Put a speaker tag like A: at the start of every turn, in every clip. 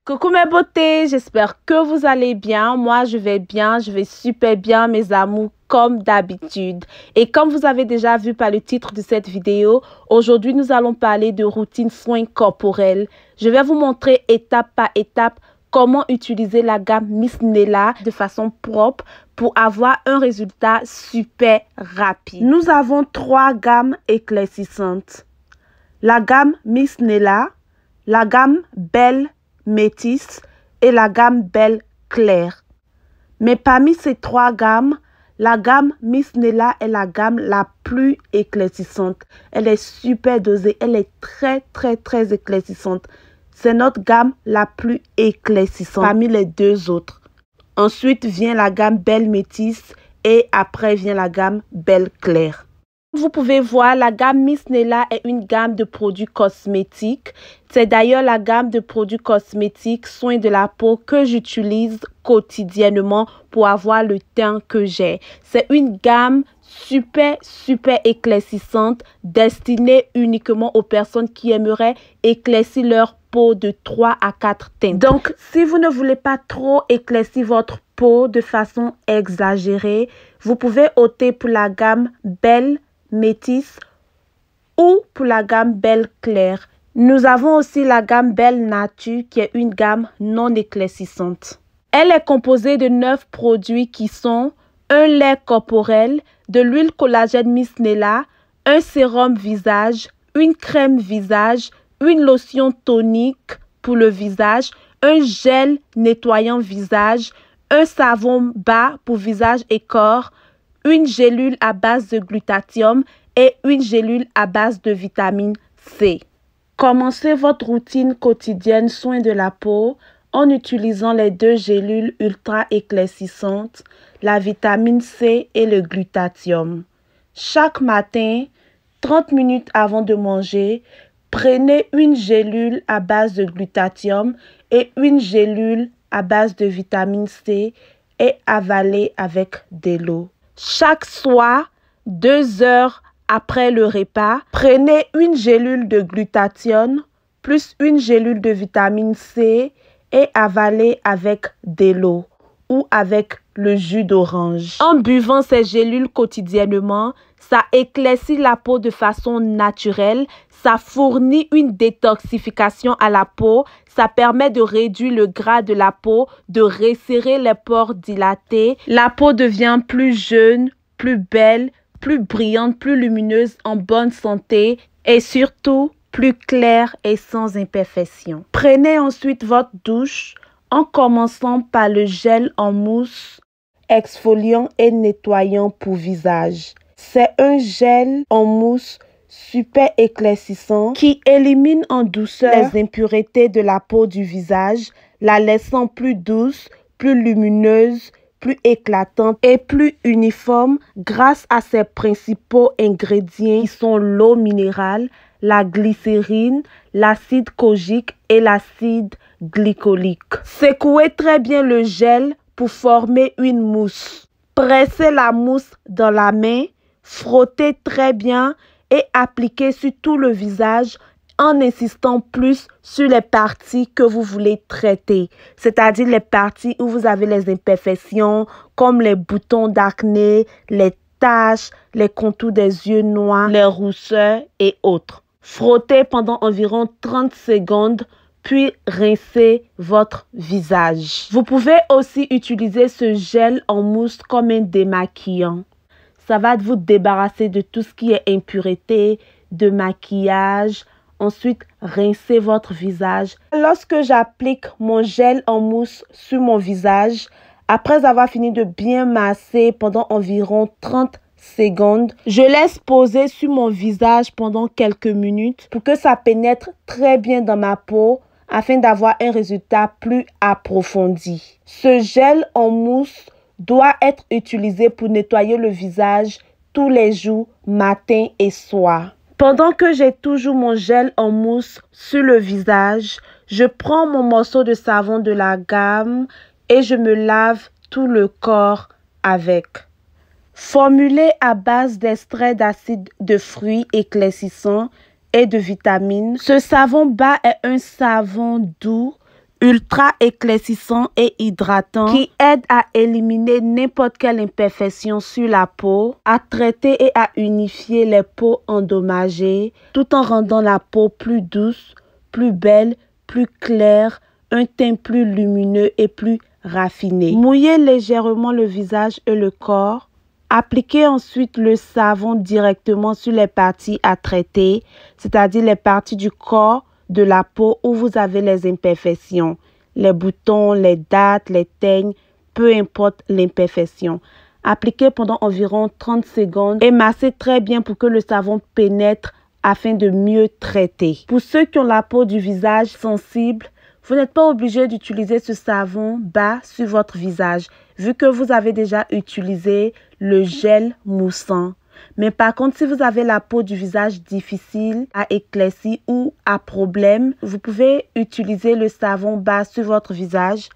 A: Coucou mes beautés, j'espère que vous allez bien. Moi, je vais bien, je vais super bien, mes amours, comme d'habitude. Et comme vous avez déjà vu par le titre de cette vidéo, aujourd'hui, nous allons parler de routine soins corporels. Je vais vous montrer étape par étape comment utiliser la gamme Miss Nella de façon propre pour avoir un résultat super rapide. Nous avons 3 gammes éclaircissantes. La gamme Miss Nella, la gamme Belle Métis et la gamme Belle Claire. Mais parmi ces 3 gammes, la gamme Miss Nella est la gamme la plus éclaircissante. Elle est super dosée, elle est très éclaircissante. C'est notre gamme la plus éclaircissante parmi les 2 autres. Ensuite vient la gamme Belle Métis et après vient la gamme Belle Claire. Vous pouvez voir, la gamme Miss Nella est une gamme de produits cosmétiques. C'est d'ailleurs la gamme de produits cosmétiques soins de la peau que j'utilise quotidiennement pour avoir le teint que j'ai. C'est une gamme super éclaircissante destinée uniquement aux personnes qui aimeraient éclaircir leur peau de 3 à 4 teintes. Donc, si vous ne voulez pas trop éclaircir votre peau de façon exagérée, vous pouvez opter pour la gamme Belle Métis ou pour la gamme Belle Claire. Nous avons aussi la gamme Belle Nature qui est une gamme non éclaircissante. Elle est composée de 9 produits qui sont un lait corporel, de l'huile collagène Miss Nella, un sérum visage, une crème visage, une lotion tonique pour le visage, un gel nettoyant visage, un savon bas pour visage et corps, une gélule à base de glutathium et une gélule à base de vitamine C. Commencez votre routine quotidienne soin de la peau en utilisant les 2 gélules ultra éclaircissantes, la vitamine C et le glutathium. Chaque matin, 30 minutes avant de manger, prenez une gélule à base de glutathium et une gélule à base de vitamine C et avalez avec de l'eau. Chaque soir, 2 heures après le repas, prenez une gélule de glutathion plus une gélule de vitamine C et avalez avec de l'eau ou avec le jus d'orange. En buvant ces gélules quotidiennement, ça éclaircit la peau de façon naturelle, ça fournit une détoxification à la peau, ça permet de réduire le gras de la peau, de resserrer les pores dilatés. La peau devient plus jeune, plus belle, plus brillante, plus lumineuse, en bonne santé et surtout plus claire et sans imperfection. Prenez ensuite votre douche en commençant par le gel en mousse exfoliant et nettoyant pour visage. C'est un gel en mousse super éclaircissant qui élimine en douceur les impuretés de la peau du visage, la laissant plus douce, plus lumineuse, plus éclatante et plus uniforme grâce à ses principaux ingrédients qui sont l'eau minérale, la glycérine, l'acide kojique et l'acide glycolique. Secouez très bien le gel pour former une mousse. Pressez la mousse dans la main, frottez très bien et appliquez sur tout le visage en insistant plus sur les parties que vous voulez traiter, c'est-à-dire les parties où vous avez les imperfections comme les boutons d'acné, les taches, les contours des yeux noirs, les rousseurs et autres. Frottez pendant environ 30 secondes, puis rincez votre visage. Vous pouvez aussi utiliser ce gel en mousse comme un démaquillant. Ça va vous débarrasser de tout ce qui est impureté, de maquillage. Ensuite, rincez votre visage. Lorsque j'applique mon gel en mousse sur mon visage, après avoir fini de bien masser pendant environ 30 secondes, je laisse poser sur mon visage pendant quelques minutes pour que ça pénètre très bien dans ma peau afin d'avoir un résultat plus approfondi. Ce gel en mousse doit être utilisé pour nettoyer le visage tous les jours, matin et soir. Pendant que j'ai toujours mon gel en mousse sur le visage, je prends mon morceau de savon de la gamme et je me lave tout le corps avec. Formulé à base d'extrait d'acide de fruits éclaircissant et de vitamines. Ce savon bas est un savon doux, ultra éclaircissant et hydratant qui aide à éliminer n'importe quelle imperfection sur la peau, à traiter et à unifier les peaux endommagées, tout en rendant la peau plus douce, plus belle, plus claire, un teint plus lumineux et plus raffiné. Mouillez légèrement le visage et le corps. Appliquez ensuite le savon directement sur les parties à traiter, c'est-à-dire les parties du corps, de la peau où vous avez les imperfections, les boutons, les dards, les teignes, peu importe l'imperfection. Appliquez pendant environ 30 secondes et massez très bien pour que le savon pénètre afin de mieux traiter. Pour ceux qui ont la peau du visage sensible, vous n'êtes pas obligé d'utiliser ce savon bas sur votre visage, vu que vous avez déjà utilisé le gel moussant. Mais par contre, si vous avez la peau du visage difficile, à éclaircir ou à problème, vous pouvez utiliser le savon bas sur votre visage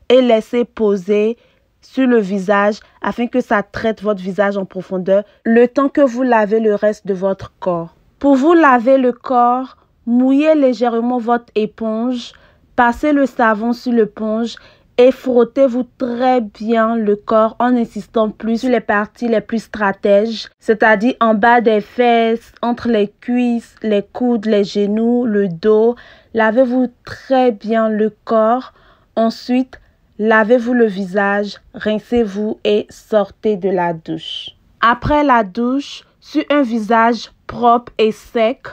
A: et laisser poser sur le visage afin que ça traite votre visage en profondeur le temps que vous lavez le reste de votre corps. Pour vous laver le corps, mouillez légèrement votre éponge, passez le savon sur l'éponge et frottez-vous très bien le corps en insistant plus sur les parties les plus stratèges, c'est-à-dire en bas des fesses, entre les cuisses, les coudes, les genoux, le dos. Lavez-vous très bien le corps. Ensuite, lavez-vous le visage, rincez-vous et sortez de la douche. Après la douche, sur un visage propre et sec,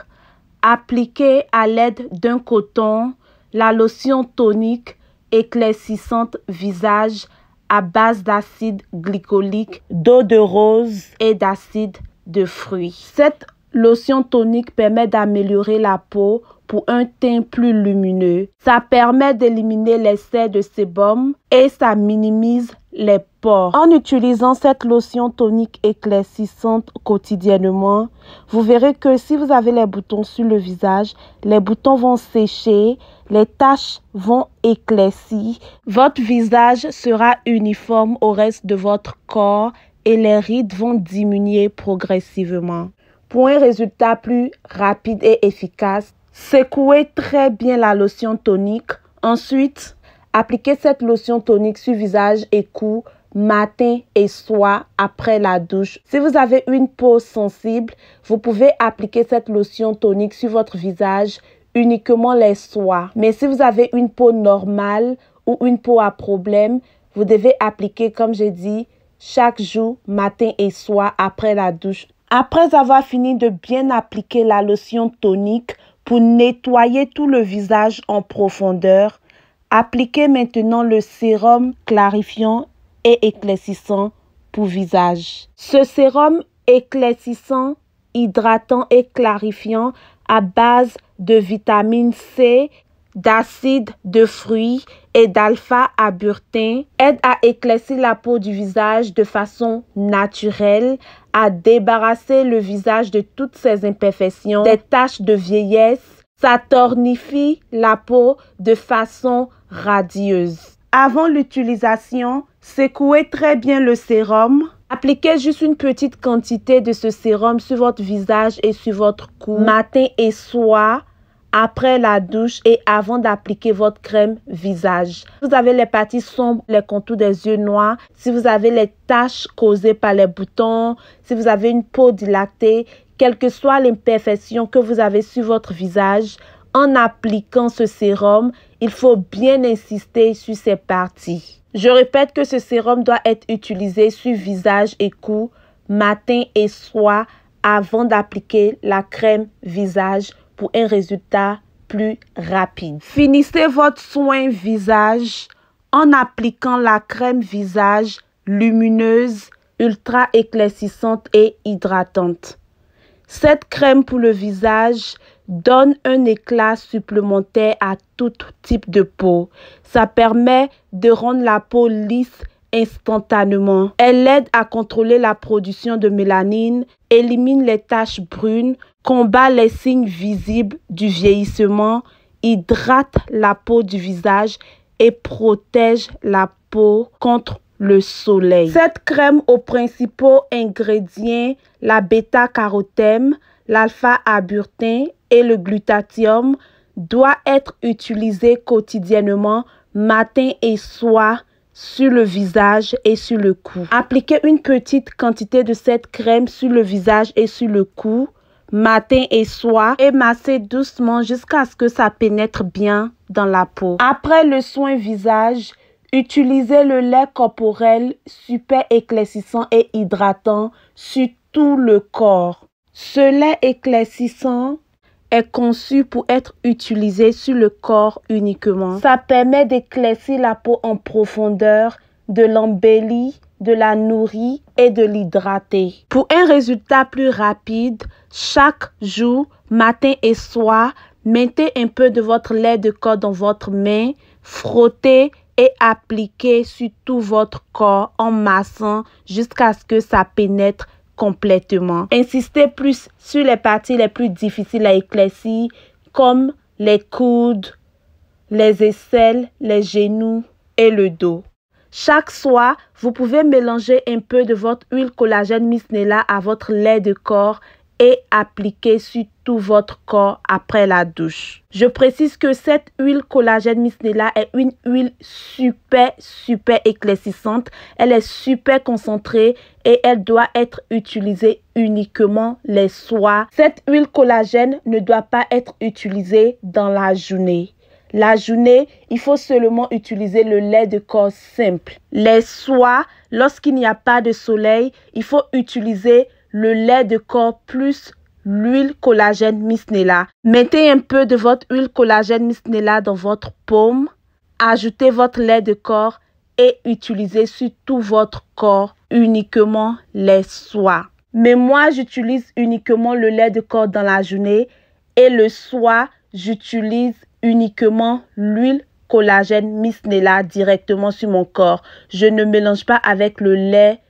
A: appliquez à l'aide d'un coton la lotion tonique éclaircissante visage à base d'acide glycolique, d'eau de rose et d'acide de fruits. Cette lotion tonique permet d'améliorer la peau pour un teint plus lumineux. Ça permet d'éliminer l'excès de sébum et ça minimise les pores. En utilisant cette lotion tonique éclaircissante quotidiennement, vous verrez que si vous avez les boutons sur le visage, les boutons vont sécher, les taches vont éclaircir, votre visage sera uniforme au reste de votre corps et les rides vont diminuer progressivement. Pour un résultat plus rapide et efficace, secouez très bien la lotion tonique. Ensuite, appliquez cette lotion tonique sur visage et cou matin et soir après la douche. Si vous avez une peau sensible, vous pouvez appliquer cette lotion tonique sur votre visage uniquement les soirs. Mais si vous avez une peau normale ou une peau à problème, vous devez appliquer, comme j'ai dit, chaque jour, matin et soir après la douche. Après avoir fini de bien appliquer la lotion tonique pour nettoyer tout le visage en profondeur, appliquez maintenant le sérum clarifiant et éclaircissant pour visage. Ce sérum éclaircissant, hydratant et clarifiant à base de vitamine C, d'acide de fruits et d'alpha-aburtin aide à éclaircir la peau du visage de façon naturelle, à débarrasser le visage de toutes ses imperfections, des taches de vieillesse. Ça tornifie la peau de façon radieuse. Avant l'utilisation, secouez très bien le sérum. Appliquez juste une petite quantité de ce sérum sur votre visage et sur votre cou, matin et soir, après la douche et avant d'appliquer votre crème visage. Si vous avez les parties sombres, les contours des yeux noirs, si vous avez les taches causées par les boutons, si vous avez une peau dilatée, quelle que soit l'imperfection que vous avez sur votre visage, en appliquant ce sérum, il faut bien insister sur ces parties. Je répète que ce sérum doit être utilisé sur visage et cou, matin et soir, avant d'appliquer la crème visage pour un résultat plus rapide. Finissez votre soin visage en appliquant la crème visage lumineuse, ultra éclaircissante et hydratante. Cette crème pour le visage donne un éclat supplémentaire à tout type de peau. Ça permet de rendre la peau lisse instantanément. Elle aide à contrôler la production de mélanine, élimine les taches brunes, combat les signes visibles du vieillissement, hydrate la peau du visage et protège la peau contre le soleil. Cette crème aux principaux ingrédients, la bêta-carotène, l'alpha-arbutin et le glutathion doit être utilisé quotidiennement, matin et soir, sur le visage et sur le cou. Appliquez une petite quantité de cette crème sur le visage et sur le cou, matin et soir, et massez doucement jusqu'à ce que ça pénètre bien dans la peau. Après le soin visage, utilisez le lait corporel super éclaircissant et hydratant sur tout le corps. Ce lait éclaircissant est conçu pour être utilisé sur le corps uniquement. Ça permet d'éclaircir la peau en profondeur, de l'embellir, de la nourrir et de l'hydrater. Pour un résultat plus rapide, chaque jour, matin et soir, mettez un peu de votre lait de corps dans votre main, frottez et appliquez sur tout votre corps en massant jusqu'à ce que ça pénètre complètement. Insistez plus sur les parties les plus difficiles à éclaircir comme les coudes, les aisselles, les genoux et le dos. Chaque soir, vous pouvez mélanger un peu de votre huile collagène Miss Nella à votre lait de corps et appliquer sur tout votre corps après la douche. Je précise que cette huile collagène Miss Nella est une huile super éclaircissante. Elle est super concentrée et elle doit être utilisée uniquement les soirs. Cette huile collagène ne doit pas être utilisée dans la journée. La journée, il faut seulement utiliser le lait de corps simple. Les soirs, lorsqu'il n'y a pas de soleil, il faut utiliser le lait de corps plus l'huile collagène Miss Nella. Mettez un peu de votre huile collagène Miss Nella dans votre paume. Ajoutez votre lait de corps et utilisez sur tout votre corps uniquement les soirs. Mais moi, j'utilise uniquement le lait de corps dans la journée et le soir, j'utilise uniquement l'huile collagène Miss Nella directement sur mon corps. Je ne mélange pas avec le lait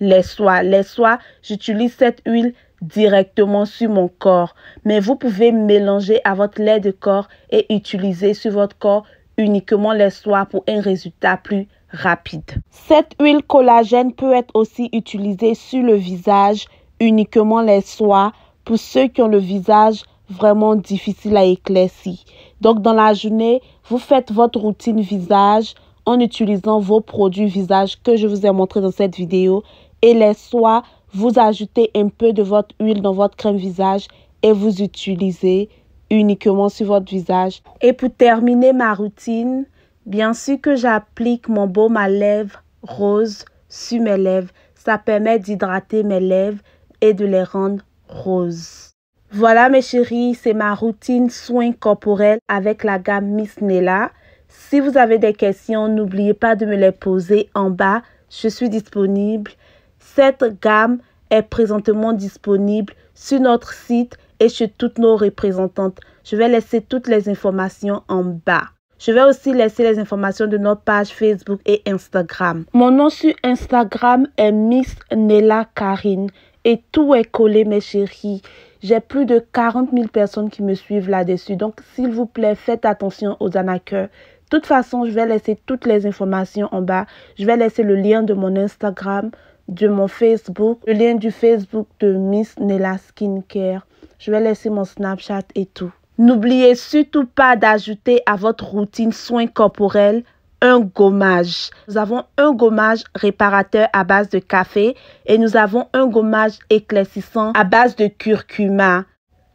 A: les soirs. Les soirs, j'utilise cette huile directement sur mon corps. Mais vous pouvez mélanger à votre lait de corps et utiliser sur votre corps uniquement les soirs pour un résultat plus rapide. Cette huile collagène peut être aussi utilisée sur le visage uniquement les soirs pour ceux qui ont le visage vraiment difficile à éclaircir. Donc, dans la journée, vous faites votre routine visage en utilisant vos produits visage que je vous ai montré dans cette vidéo. Et les soirs, vous ajoutez un peu de votre huile dans votre crème visage et vous utilisez uniquement sur votre visage. Et pour terminer ma routine, bien sûr que j'applique mon baume à lèvres rose sur mes lèvres. Ça permet d'hydrater mes lèvres et de les rendre roses. Voilà mes chéris, c'est ma routine soins corporels avec la gamme Miss Nella. Si vous avez des questions, n'oubliez pas de me les poser en bas. Je suis disponible. Cette gamme est présentement disponible sur notre site et chez toutes nos représentantes. Je vais laisser toutes les informations en bas. Je vais aussi laisser les informations de notre page Facebook et Instagram. Mon nom sur Instagram est Miss Nella Karine et tout est collé mes chéris. J'ai plus de 40 000 personnes qui me suivent là-dessus. Donc, s'il vous plaît, faites attention aux arnaqueurs. De toute façon, je vais laisser toutes les informations en bas. Je vais laisser le lien de mon Instagram, de mon Facebook, le lien du Facebook de Miss Nella Skincare. Je vais laisser mon Snapchat et tout. N'oubliez surtout pas d'ajouter à votre routine soins corporels un gommage. Nous avons un gommage réparateur à base de café et nous avons un gommage éclaircissant à base de curcuma.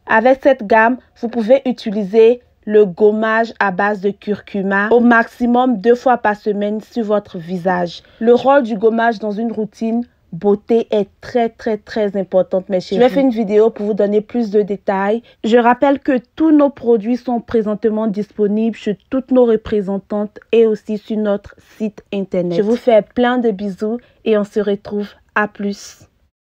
A: Avec cette gamme, vous pouvez utiliser le gommage à base de curcuma au maximum 2 fois par semaine sur votre visage. Le rôle du gommage dans une routine beauté est très importante mes chéris. Je vais faire une vidéo pour vous donner plus de détails. Je rappelle que tous nos produits sont présentement disponibles chez toutes nos représentantes et aussi sur notre site internet. Je vous fais plein de bisous et on se retrouve à plus.